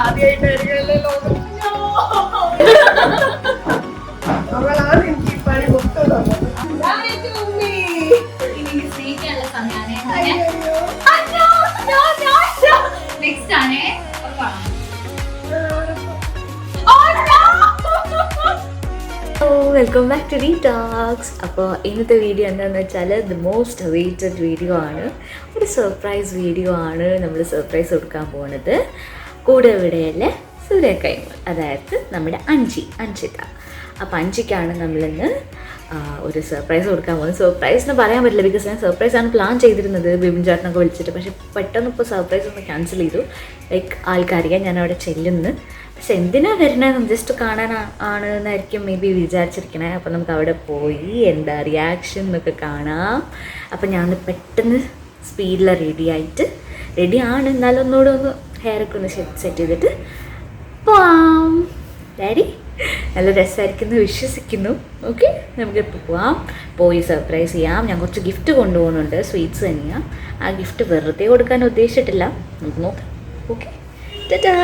ആദ്യമായിട്ടായിരിക്കും അവളാണ് എനിക്ക് ഈ പണി മൊത്തം തന്നത്. നെക്സ്റ്റ് ആണേ welcome back to the talks. അപ്പോൾ ഇന്നത്തെ വീഡിയോ എന്താണെന്ന് വെച്ചാൽ ദ മോസ്റ്റ് അവൈറ്റഡ് വീഡിയോ ആണ്. ഒരു സർപ്രൈസ് വീഡിയോ ആണ്. നമ്മൾ സർപ്രൈസ് കൊടുക്കാൻ പോകുന്നത് കൂടെ ഇവിടെയല്ലേ സൂര്യക്കൈമൾ, അതായത് നമ്മുടെ അഞ്ചിത. അപ്പോൾ അഞ്ചിക്കാണ് നമ്മളിന്ന് ഒരു സർപ്രൈസ് കൊടുക്കാൻ പോകുന്നത്. സർപ്രൈസ് എന്ന് പറയാൻ പറ്റില്ല, ബിക്കോസ് ഞാൻ സർപ്രൈസ് ആണ് പ്ലാൻ ചെയ്തിരുന്നത് ബിബിൻ ചേട്ടനൊക്കെ വിളിച്ചിട്ട്. പക്ഷേ പെട്ടെന്ന് ഇപ്പോൾ സർപ്രൈസ് ഒന്ന് ക്യാൻസൽ ചെയ്തു. ലൈക്ക് ആൾക്കറിയാൻ ഞാൻ അവിടെ ചെല്ലുന്നു, പക്ഷെ എന്തിനാ വരണത് ജസ്റ്റ് കാണാൻ ആണ് എന്നായിരിക്കും മേ ബി വിചാരിച്ചിരിക്കണേ. അപ്പോൾ നമുക്ക് അവിടെ പോയി എന്താ റിയാക്ഷൻ എന്നൊക്കെ കാണാം. അപ്പോൾ ഞാൻ പെട്ടെന്ന് സ്പീഡിൽ റെഡിയാണ്, എന്നാലും ഒന്നുകൂടെ ഒന്ന് ഹെയറൊക്കെ ഒന്ന് സെറ്റ് ചെയ്തിട്ട് പോവാം. ഡാഡി നല്ല രസമായിരിക്കുന്നു വിശ്വസിക്കുന്നു. ഓക്കെ, നമുക്കിപ്പോൾ പോയി സർപ്രൈസ് ചെയ്യാം. ഞാൻ കുറച്ച് ഗിഫ്റ്റ് കൊണ്ടുപോകുന്നുണ്ട്, സ്വീറ്റ്സ് തന്നെയാണ്. ആ ഗിഫ്റ്റ് വെറുതെ കൊടുക്കാൻ ഉദ്ദേശിച്ചിട്ടില്ല, നമുക്ക് നോക്കാം. Okay, Tata.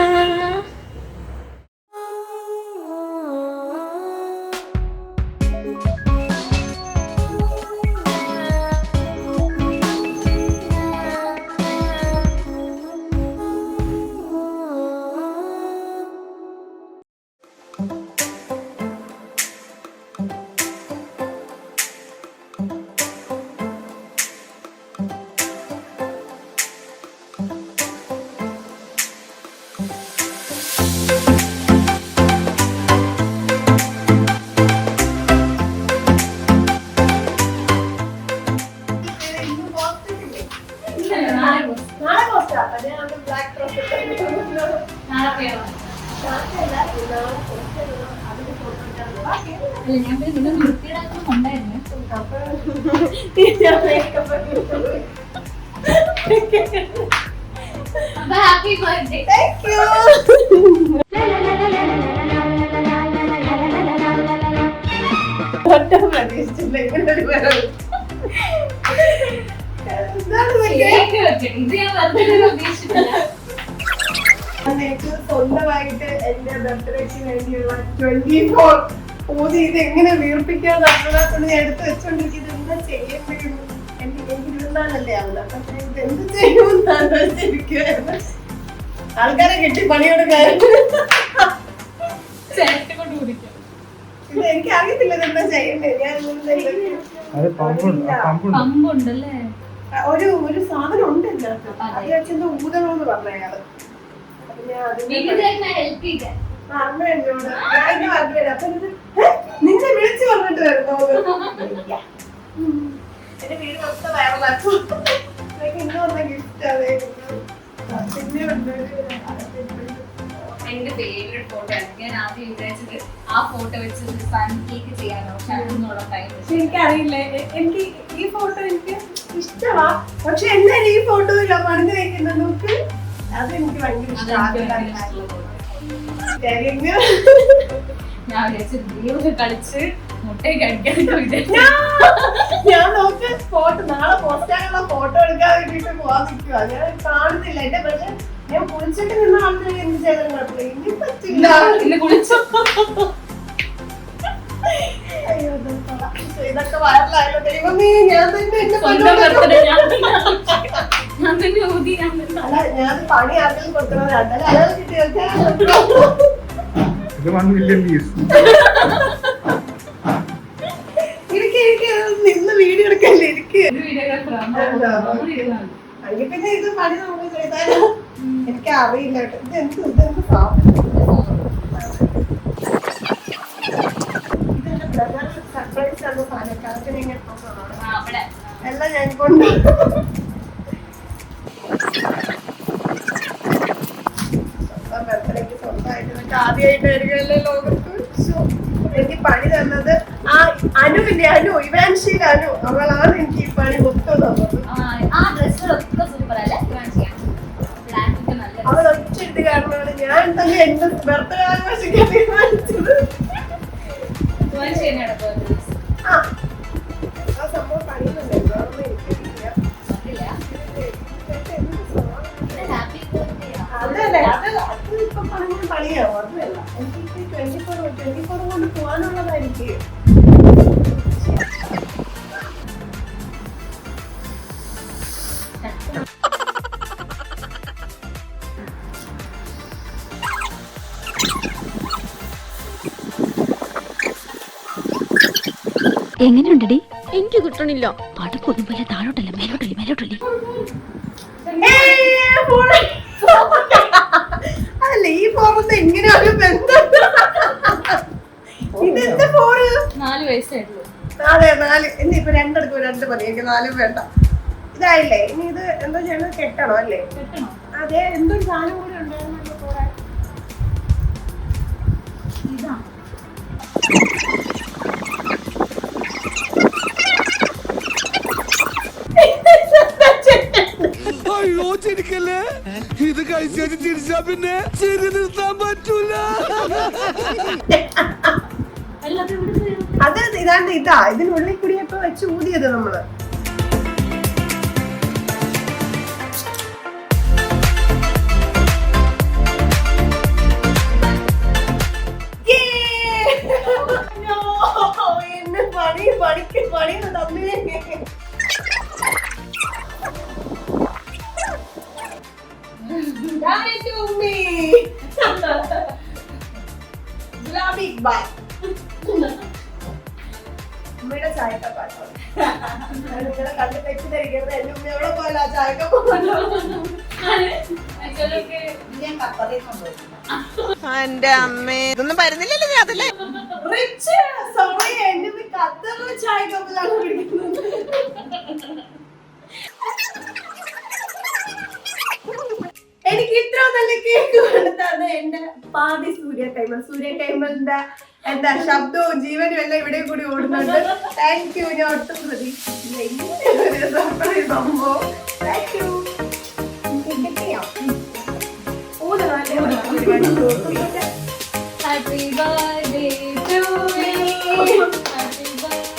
Happy birthday. Thank U. ഒട്ടും പ്രതീക്ഷിച്ചില്ല ഇങ്ങനെ ഒരു വരവ്. സ്വന്തമായിട്ട് എന്റെ ബർത്ത്ഡേക്ക് വേണ്ടിയുള്ള 24 ഊതി ഇത് എങ്ങനെ വീർപ്പിക്കാൻ നടന്നതാക്കൊണ്ട് ഞാൻ എടുത്ത് വെച്ചോണ്ടിരിക്കുന്നത്. എന്താ ചെയ്യേണ്ടത്? എനിക്ക് 24 ആവുന്നത്. പക്ഷെ ഇത് എന്ത് ചെയ്യുമെന്നാണ് ശരിക്കും ആൾക്കാരെ കെട്ടി പണിയെടുക്കാൻ. ഇത് എനിക്ക് അറിയത്തില്ല എന്താ ചെയ്യണ്ടേ. ഞാൻ ഒരു സാധനം ഉണ്ട് ഇതിനകത്ത്. അത് വെച്ചെന്തോ ഊതണമെന്ന് പറഞ്ഞ അയാള്. അമ്മ എന്നോട് ഞാൻ പറഞ്ഞു അപ്പൊ നിന്നെ വിളിച്ചു പറഞ്ഞിട്ട് വരുന്നോ എന്റെ വീട് മൊത്തം വൈറലാക്കും. ഇന്ന് വന്ന ഗിഫ്റ്റ് അതേ. പിന്നെ എന്റെ ഫേവറേറ്റ് ഫോട്ടോ ആണ്. ഞാൻ ആദ്യം വിചാരിച്ചത് ആ ഫോട്ടോ വെച്ച് സൺ കേക്ക് ചെയ്യാനോ, പക്ഷെ അതിനുള്ള ടൈം എനിക്കറിയില്ല. എനിക്ക് ഈ ഫോട്ടോ എനിക്ക് ഇഷ്ടമാ, പക്ഷെ എന്നാലും ഈ ഫോട്ടോ പണിത് വെക്കുന്ന നോക്ക് അത് എനിക്ക് ഭയങ്കര ഇഷ്ടമാണ്. ഞാൻ വിചാരിച്ചു കളിച്ച് മുട്ടയൊക്കെ അടിക്കാനൊക്കെ വിചാരിച്ചു. ഞാൻ നോക്ക് ഫോട്ടോ നാളെ പോസ്റ്റാനുള്ള ഫോട്ടോ എടുക്കാൻ വേണ്ടിട്ട് പോവാൻ നിൽക്കുക. ഞാൻ കാണുന്നില്ല എന്റെ. പക്ഷെ ഞാൻ കുളിച്ചിട്ട് നിന്ന ആൾക്കാർ എന്ത് ചെയ്താലും കുഴപ്പമില്ല. ഇനി പറ്റില്ല, ഇന്ന് കുളിച്ചു. അയ്യോ ഇതൊക്കെ വൈറലായല്ലോ. ദൈവമേ, ഞാൻ തന്നെ ഞാൻ പണി ആർക്കും കൊടുക്കുന്നത് അല്ലാതെ കിട്ടിയൊക്കെ നിന്ന് വീഡിയോ എടുക്കല്ലേ എനിക്ക്. അല്ലെങ്കിൽ പിന്നെ ഇത് പണി നമുക്ക് ചെയ്താലോ. എനിക്ക് അറിയില്ല കേട്ടോ ഇതെന്ത് സർപ്രൈസ് ആണ്. സാധനം എല്ലാം ഞാൻ കൊണ്ട് ബർത്ത്ഡേക്ക് സ്വന്തമായിട്ട് ആദ്യമായിട്ടായിരിക്കും ലോകത്ത് എനിക്ക് പണി തന്നത്. ആ അനുവിന്റെ ഇവാൻഷിയുടെ അവളാണ് എനിക്ക് ഈ പണി മൊത്തം തന്നത്. അവൾ ഒറ്റ കാരണമാണ് ഞാൻ തന്നെ എന്റെ ബർത്ത്ഡേ ആഘോഷിക്കാൻ തീരുമാനിച്ചത്. ആ സംഭവം പണിയുന്നുണ്ടായിരുന്നു. അതല്ലേ അത് ഇപ്പൊ പറഞ്ഞ പണിയാവും. അതുമല്ല എനിക്ക് 24 കൊണ്ട് പോകാനുള്ളതായിരിക്കും. എങ്ങനെയുണ്ടടി? എനിക്ക് കിട്ടണില്ല. പടം പൊതുപോലെ താഴോട്ടല്ലേ മേലോട്ടല്ലേ. അല്ല ഈ ഫോണത്ത് എങ്ങനെ ഒരു ബന്ധം? ഇതെന്താ ഫോണ്? 4 വയസ്സായിട്ടുള്ളൂ. അതെ 4. ഇനി ഇപ്പൊ 2 എടുക്കും, 2 മതി. എനിക്ക് 4 വേണ്ട. ഇതായില്ലേ? ഇനി ഇത് എന്തോ ചെയ്യണം? കെട്ടണോ അല്ലേ? കെട്ടണോ? അതെ എന്തോ ഒരു സാധനം കൂടി ഉണ്ടായിരുന്നല്ലോ പോരാ. ഇതാ അയ്യോ ചിരിക്കല്ലേ, ഇത് കഴിച്ചു ചിരിച്ചാ പിന്നെ ചിരി നിർത്താൻ പറ്റൂല. അത് ഇതാണ്ട് ഇതാ ഇതിനുള്ളിൽ കൂടിയപ്പോ വെച്ച് ഊതിയത് നമ്മള്. എന്നെ പണി തമ്മേ. ഉമ്മയുടെ ചായക്കപ്പാട്ടോ നിങ്ങളെ കണ്ട് തെറ്റിദ്ധരിക്കരുത്. എന്റെ ഉമ്മയോടെ പോലെ ആ ചായക്കപ്പോ എന്റെ അമ്മേ ഇതൊന്നും വരുന്നില്ലല്ലോ നീ അതല്ലേ. റിച്ച് സോറി എന്റെ കത്തറിലെ ചായക്കപ്പിലാണ് പിടിക്കുന്നത്. എനിക്ക് ഇത്ര നല്ല കേക്ക് കൊടുത്തത് എന്റെ പാതി സൂര്യ കൈമലിന്റെ എന്താ ശബ്ദവും ജീവനും എല്ലാം ഇവിടെ കൂടി ഓടുന്നുണ്ട്. Thank you. ഞാൻ ഒട്ടും പ്രതീക്ഷിച്ചില്ല ഇങ്ങനെ ഒരു സർപ്രൈസ് സംഭവം. Thank you. Happy birthday to you. Happy birthday.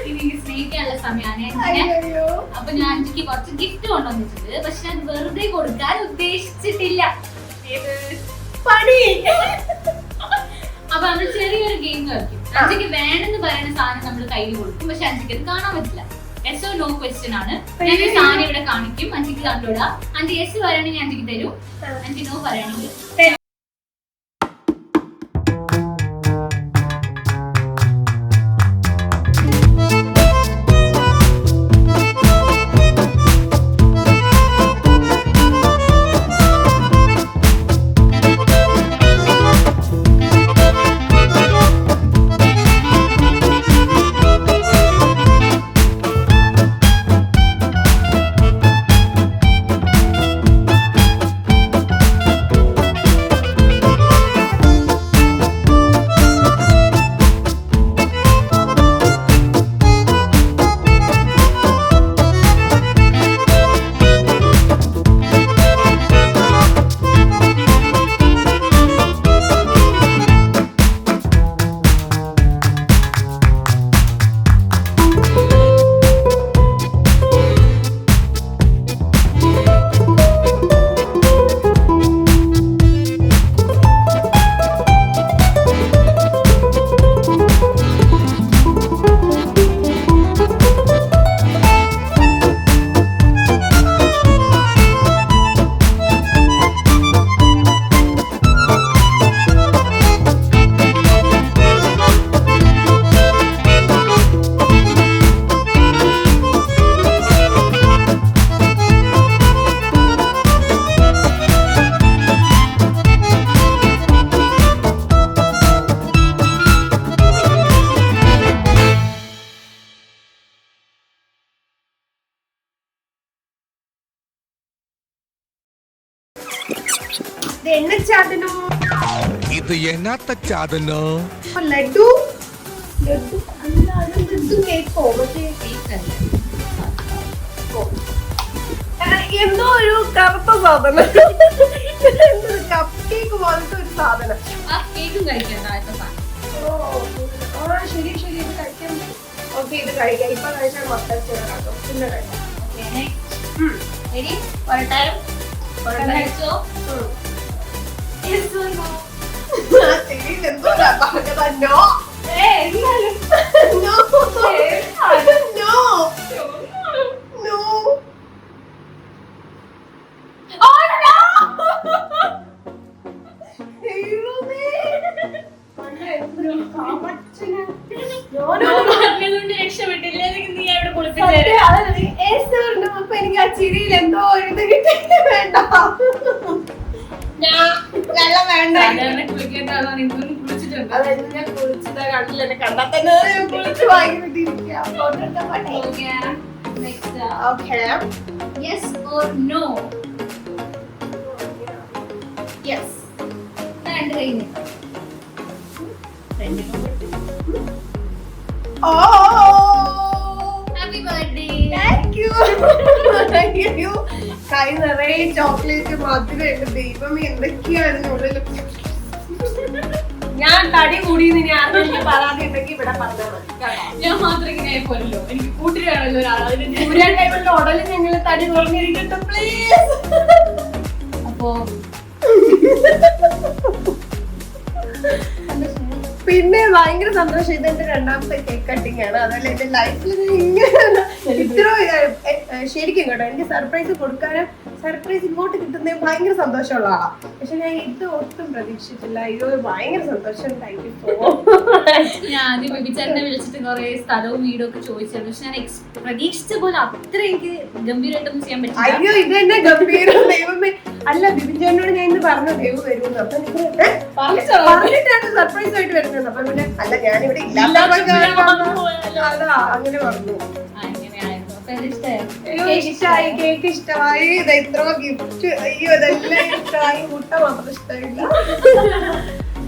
ഇനി സ്നേഹിക്കാനുള്ള സമയമാണ്. അപ്പൊ ഞാൻ അഞ്ചിക്ക് കുറച്ച് ഗിഫ്റ്റ് കൊണ്ടുവന്നിട്ടുണ്ട്. പക്ഷെ ഞാൻ വെറുതെ കൊടുക്കാൻ ഉദ്ദേശിച്ചിട്ടില്ല. പണി. അപ്പൊ നമ്മൾ ചെറിയൊരു ഗെയിം കളിക്കും. അഞ്ചിക്ക് വേണമെന്ന് പറയുന്ന സാധനം നമ്മൾ കയ്യിൽ കൊടുക്കും. പക്ഷെ അഞ്ചിക്ക് അത് കാണാൻ പറ്റില്ല. യെസ് ഓർ നോ ക്വസ്റ്റ്യൻ ആണ്. ഞാൻ ഈ സാധനം ഇവിടെ കാണിക്കും. അഞ്ചിക്ക് കണ്ടുവിടാം. അഞ്ച് യെസ് പറയണമെങ്കിൽ അഞ്ചിക്ക് തരും. അഞ്ച് നോ പറയണമെങ്കിൽ ഇത് എണ്ണ ചാതനോ ഇത് എന്നാത്ത ചാതനോ ലഡു ലഡു അല്ല ലഡു കേക്കോ മറ്റേ എന്തോ ഒരു കറുത്ത സാധനം കപ്പ് കേക്ക് പോലത്തെ ഒരു സാധനം. ആ കേക്കും കഴിക്കാൻ താഴത്തെ സാധനം. ശരി ശരി ഇത് കഴിക്കാൻ. ഓക്കെ ഇത് കഴിക്കാം. ഇപ്പൊ കഴിച്ചാൽ മക്കൾ ചേർക്കാട്ടോ പിന്നെ കഴിക്കാം. Ready? For time? For time. So? Yes or no? എന്തോ പറഞ്ഞതാ no no no no. Oh no! പറഞ്ഞതുകൊണ്ട് രക്ഷപ്പെട്ടില്ല. നീ അവിടെ കുളിപ്പിച്ചേരെ. അപ്പൊ എനിക്ക് ആ ചിരിയിൽ എന്തോ ഇത് കിട്ടി. വേണ്ട ഞാൻ വെള്ളം വേണ്ട. സാധാരണ കുളിക്കേണ്ട ആളാണ്. ഇതൊന്നും കുളിച്ചിട്ടുണ്ട്. അതായത് ഞാൻ കുളിച്ചത് കണ്ടില്ല. എന്നെ കണ്ടാൽ തന്നെ ഞാൻ കുളിച്ച് വാങ്ങിട്ടിരിക്കാം. Okay. Next. Okay Yes or no? Yes. രണ്ട് കഴിഞ്ഞു. രണ്ടിനും oh happy birthday. Thank you thank you. കൈ നിറയെ ചോക്ലേറ്റ് മധുരമുണ്ട്. ദൈവം എന്തൊക്കെയാണ് ഉള്ളിൽ. ഞാൻ തടി കൂടിയെന്ന് ഇനി ആർക്കെങ്കിലും പരാതി ഉണ്ടെങ്കിൽ ഇവിടെ പറഞ്ഞാൽ മതി കേട്ടോ. ഞാൻ മാത്രം ഇങ്ങനെ ആയിപ്പോലല്ലോ. എനിക്ക് കൂട്ടിലാണല്ലോ ഒരാൾ. സൂര്യ ടൈമിന്റെ ഉടനെ ഞങ്ങൾ തടി കുറഞ്ഞിരിക്കട്ടെ പ്ലീസ്. അപ്പോ പിന്നെ ഭയങ്കര സന്തോഷം. ഇതെന്റെ രണ്ടാമത്തെ കേക്ക് കട്ടിങ് ആണ്. അതല്ല എന്റെ ലൈഫിൽ ഇങ്ങനെ ഇത്ര ശരിക്കും കേട്ടോ. എനിക്ക് സർപ്രൈസ് കൊടുക്കാനും സർപ്രൈസ് ഇങ്ങോട്ട് കിട്ടുന്നത് ഭയങ്കര സന്തോഷമുള്ള ആളാ. പക്ഷെ ഞാൻ ഇത് ഒട്ടും പ്രതീക്ഷിച്ചില്ല. ഇത് ഭയങ്കര സന്തോഷം. Thank you so much. ഞാൻ ആദ്യം ബിബിച്ചേട്ടനെ വിളിച്ചിട്ട് കുറെ സ്ഥലവും വീടും ഒക്കെ ചോദിച്ചിരുന്നു. പക്ഷെ ഞാൻ പ്രതീക്ഷിച്ച പോലെ അത്ര എനിക്ക് ഗംഭീരമായിട്ടൊന്നും ചെയ്യാൻ പറ്റില്ല. അയ്യോ ഇത് തന്നെ ഗംഭീരം. ദൈവമേ. അല്ല ബിബിചേട്ടനോട് ഞാൻ ഇന്ന് പറഞ്ഞു ദൈവം വരുമെന്ന്. അപ്പൊ പറഞ്ഞിട്ടാണ് സർപ്രൈസ് ആയിട്ട് വരുന്നത്. അപ്പൊ പിന്നെ അല്ല ഞാനിവിടെ ഇല്ലാത്ത അതാ അങ്ങനെ പറഞ്ഞു. അങ്ങനെയായിരുന്നു. അപ്പൊ അത് ഇഷ്ടമായിരുന്നു. അയ്യോ ഇഷ്ടമായി. കേക്ക് ഇഷ്ടമായി. ഇത് എത്ര ഗിഫ്റ്റ്. അയ്യോ ഇതെല്ലാം ഇഷ്ടമായി. മുട്ട മാത്രം ഇഷ്ടമില്ല.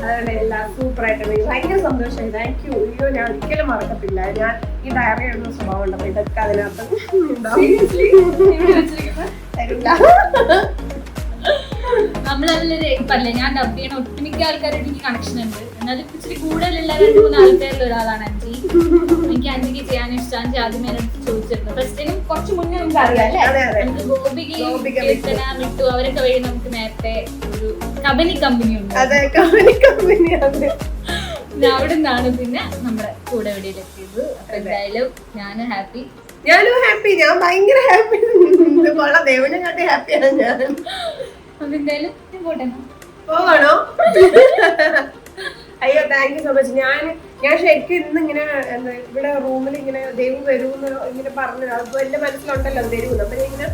അതുകൊണ്ട് എല്ലാം സൂപ്പർ ആയിട്ട് ഭയങ്കര സന്തോഷമായി. Thank you. അയ്യോ ഞാൻ ഒരിക്കലും മറക്കത്തില്ല. ഞാൻ ഈ ഡയറി എഴുതുന്ന സ്വഭാവം ഉണ്ട്. അപ്പൊ ഇതൊക്കെ അതിനകത്ത് തരില്ല. നമ്മളതിലൊരു പറഞ്ഞില്ലേ, ഞാൻ ഡബ് ചെയ്യണ ഒട്ടുമിക്ക ആൾക്കാരോട് എനിക്ക് കണക്ഷൻ ഉണ്ട്. എന്നാലും ഇച്ചിരി കൂടുതലുള്ള 2-3 ആൾക്കാരിൽ ഒരാളാണ് അഞ്ചി. എനിക്ക് അഞ്ചിക്ക് ചെയ്യാൻ ഇഷ്ടം. അഞ്ചി ആദ്യമേ അടുത്ത് ചോദിച്ചിരുന്നു. ഫസ്റ്റിനും കുറച്ച് മുന്നേ നമുക്ക് അറിയാം അല്ലേ. നമുക്ക് ഗോപികയും കീർത്തന മിട്ടു അവരൊക്കെ വഴി നമുക്ക് നേരത്തെ ഒരു കമ്പനി ഉണ്ട്. അതെ കമ്പനി അതെ. അവിടെ നിന്നാണ് പിന്നെ നമ്മുടെ കൂടെ എവിടെയെത്തിയത്. അപ്പൊ എന്തായാലും ഞാൻ ഹാപ്പി. ഞാനും ഹാപ്പി. ഞാൻ ഭയങ്കര ഹാപ്പി. കൊള്ളാം. ദൈവനെ കാട്ടി ഹാപ്പിയാണ് ഞാൻ. അപ്പൊ എന്തായാലും ഞാൻ പോട്ടെ. പോകണോ? അയ്യോ താങ്ക് യു സോ മച്ച്. ഞാൻ ശരിക്കും ഇന്ന് ഇങ്ങനെ ഇവിടെ റൂമിൽ ഇങ്ങനെ ദൈവം വരുമെന്ന് ഇങ്ങനെ പറഞ്ഞു. അപ്പൊ എന്റെ മനസ്സിലുണ്ടല്ലോ വരുമെന്ന്. അപ്പൊ ഞാൻ ഇങ്ങനെ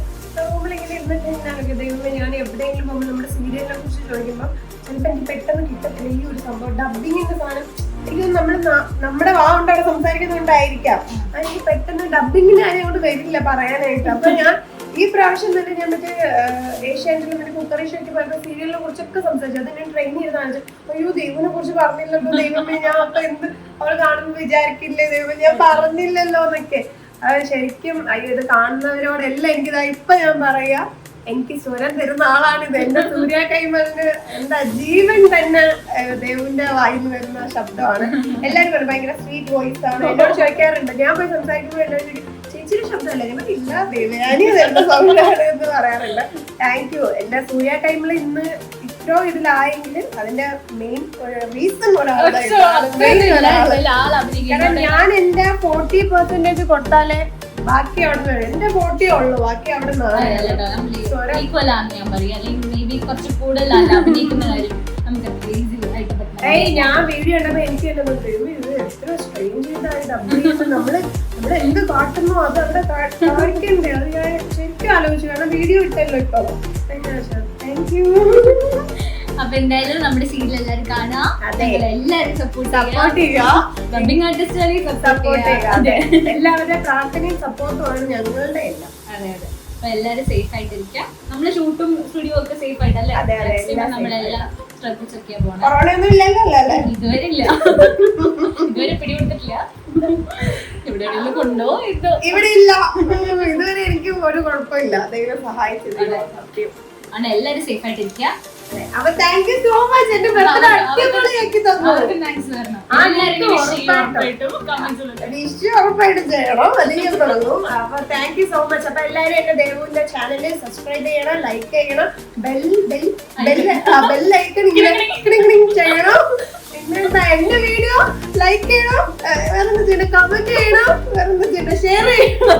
റൂമിൽ ഇങ്ങനെ ഇരുന്നിട്ട് ഇങ്ങനെ ദൈവമേ ഞാൻ എവിടെയെങ്കിലും പോകുമ്പോൾ നമ്മുടെ സീരിയലിനെ കുറിച്ച് ചോദിക്കുമ്പോൾ ചിലപ്പോൾ എനിക്ക് പെട്ടെന്ന് കിട്ടത്തില്ല ഈ ഒരു സംഭവം. ഡബിങ്ങിന്റെ സാധനം എനിക്ക് നമ്മുടെ വാവുണ്ട് അവിടെ സംസാരിക്കുന്നുണ്ടായിരിക്കാം. എനിക്ക് പെട്ടെന്ന് ഡബിങ്ങിന് അതിനോട് വരില്ല പറയാനായിട്ട്. അപ്പൊ ഞാൻ ഈ പ്രാവശ്യം തന്നെ ഞാൻ മറ്റേ ഏഷ്യാനെറ്റിലും മറ്റേ കുക്കറി ഷോയ്ക്ക് പറഞ്ഞ സീരിയലിനെ കുറിച്ചൊക്കെ സംസാരിച്ചു. അത് ഞാൻ ട്രെയിൻ ചെയ്ത് കാണിച്ചു. അയ്യോ ദൈവനെ കുറിച്ച് പറഞ്ഞില്ലല്ലോ. ദൈവമേ ഞാൻ അപ്പൊ എന്ത് അവൾ കാണുമ്പോൾ വിചാരിക്കില്ലേ ദൈവം ഞാൻ പറഞ്ഞില്ലല്ലോ എന്നൊക്കെ. അത് ശരിക്കും അയ്യോ ഇത് കാണുന്നവരോടെല്ലാം എനിക്കിതാ ഇപ്പൊ ഞാൻ പറയാ എനിക്ക് സ്വരം തരുന്ന ആളാണിത്. എന്റെ സൂര്യ കൈമലിന് എന്താ ജീവൻ തന്നെ ദേവിന്റെ വായിന്ന് വരുന്ന ശബ്ദമാണ്. എല്ലാവരും പറയും ഭയങ്കര സ്വീറ്റ് വോയിസ് ആണ്. എന്നോട് ചോദിക്കാറുണ്ട്. ഞാൻ പോയി സംസാരിക്കുമ്പോൾ എല്ലാവരും ചോദിക്കും ചേച്ചിയുടെ ശബ്ദമല്ല. ഞാൻ ഇല്ല ദേവയാനി തരുന്ന സൗണ്ടാണ് എന്ന് പറയാറുണ്ട്. Thank you. എന്റെ സൂര്യ കൈമൽ ഇന്ന് ഇത്രോ ഇതിലായെങ്കിൽ അതിന്റെ മെയിൻ റീസൺ കാരണം ഞാൻ എന്റെ 40% കൊടുത്താലേ ബാക്കി അവിടെ എന്റെ 40 ഉള്ളു. ബാക്കി അവിടെ ഞാൻ വീഡിയോ ഉണ്ടപ്പോ എനിക്ക് തന്നെ ഇത് എത്ര സ്ട്രെയിൻ ചെയ്തായിട്ട് നമ്മള് ഇവിടെ എന്ത് കാട്ടുന്നോ അത് അവിടെ കാണിക്കണ്ടേ. അത് ഞാൻ ശരിക്കും ആലോചിച്ചു. കാരണം വീഡിയോ ഇട്ടല്ലോ ഇപ്പൊ. Thank you. അപ്പൊ എന്തായാലും നമ്മുടെ സീരിയൽ എല്ലാവരും കാണാം. എല്ലാവരും സപ്പോർട്ട് ചെയ്യുക. ഡബിംഗ് ആർട്ടിസ്റ്റ് സപ്പോർട്ട് ചെയ്യുക. എല്ലാവരുടെ പ്രാർത്ഥനയും സപ്പോർട്ടും ആണ് ഞങ്ങളുടെ എല്ലാം. അതെ അതെ. അപ്പൊ എല്ലാരും സേഫ് ആയിട്ടിരിക്കാം. നമ്മള് ഷൂട്ടും സ്റ്റുഡിയോ ഒക്കെ സേഫ് ആയിട്ടല്ലേ, അതെ, അതെ, എല്ലാം നമ്മളെല്ലാം ശ്രദ്ധിച്ചൊക്കെയാ പോണേ. കൊറോണ ഒന്നും ഇല്ലല്ലോ അല്ലേ? ഇതുവരെ ഇല്ല, ഇതുവരെ പിടികൊടുത്തിട്ടില്ല. ഇവിടെ കൊണ്ടോ ഇത് ഇവിടെ ഇല്ല, ഇതുവരെ എനിക്ക് ഒരു കുഴപ്പമില്ല. ദൈവം സഹായിച്ചത് ആണ്. എല്ലാരും സേഫ് ആയിട്ടിരിക്കുക. അപ്പൊ താങ്ക് യു സോ മച്ച്. എന്റെ ബർത്ത്ഡേ അടിപൊളിയാക്കി തന്നു. അവർക്ക് താങ്ക്സ് പറഞ്ഞു. വിഷു ഉറപ്പായിട്ടും ചെയ്യണം, അല്ലെങ്കിൽ തുടങ്ങും. അപ്പൊ താങ്ക് യു സോ മച്ച്. അപ്പൊ എല്ലാരും എന്റെ ദേവുവിന്റെ ചാനലിൽ സബ്സ്ക്രൈബ് ചെയ്യണം, ലൈക്ക് ചെയ്യണം, ബെല്ലൈക്കൺ ചെയ്യണം. പിന്നെന്താ, എന്റെ വീഡിയോ ലൈക്ക് ചെയ്യണം, വേറെന്താ ചെയ്യണം, കമന്റ് ചെയ്യണം, വേറെന്താ ചെയ്യണം, ഷെയർ ചെയ്യണം.